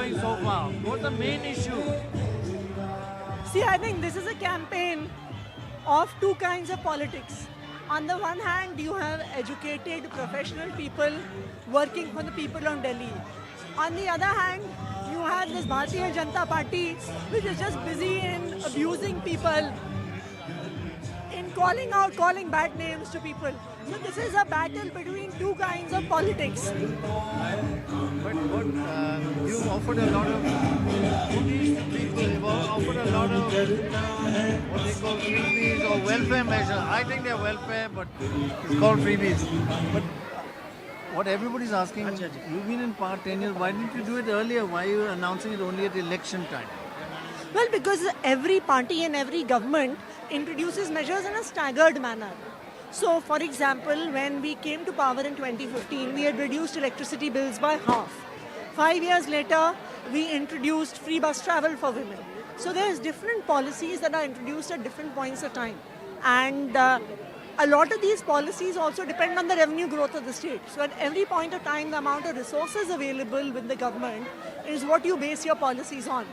going so far? What's the main issue? See, I think this is a campaign of two kinds of politics. On the one hand, you have educated professional people working for the people of Delhi. On the other hand, you have this Bharatiya Janata Party, which is just busy in abusing people, in calling bad names to people. So this is a battle between two kinds of politics. But you've offered a lot of these people. You've offered a lot of what they call freebies or welfare measures. I think they're welfare, but it's called freebies. But what everybody's asking, you've been in power 10 years. Why didn't you do it earlier? Why are you announcing it only at election time? Well, because every party and every government introduces measures in a staggered manner. So, for example, when we came to power in 2015, we had reduced electricity bills by half. 5 years later, we introduced free bus travel for women. So there's different policies that are introduced at different points of time. And a lot of these policies also depend on the revenue growth of the state. So at every point of time, the amount of resources available with the government is what you base your policies on.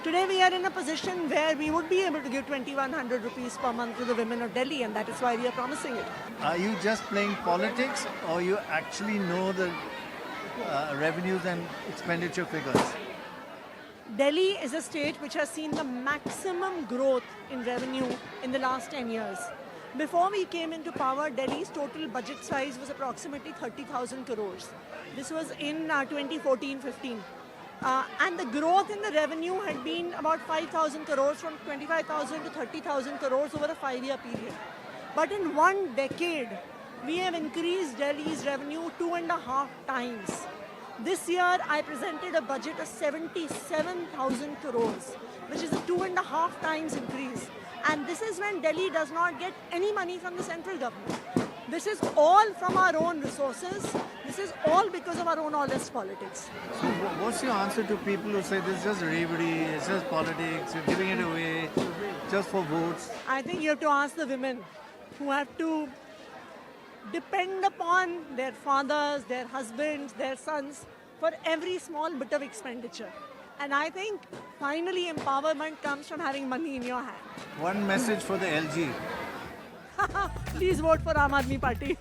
Today we are in a position where we would be able to give 2,100 rupees per month to the women of Delhi, and that is why we are promising it. Are you just playing politics, or you actually know the revenues and expenditure figures? Delhi is a state which has seen the maximum growth in revenue in the last 10 years. Before we came into power, Delhi's total budget size was approximately 30,000 crores. This was in 2014-15. And the growth in the revenue had been about 5,000 crores, from 25,000 to 30,000 crores over a 5-year period. But in 1 decade, we have increased Delhi's revenue 2.5 times. This year, I presented a budget of 77,000 crores, which is a 2.5 times increase. And this is when Delhi does not get any money from the central government. This is all from our own resources. This is all because of our own honest politics. So what's your answer to people who say this is just reverie, it's just politics, you're giving it away just for votes? I think you have to ask the women who have to depend upon their fathers, their husbands, their sons for every small bit of expenditure. And I think finally empowerment comes from having money in your hand. One message for the LG. Please vote for Aam Aadmi Party.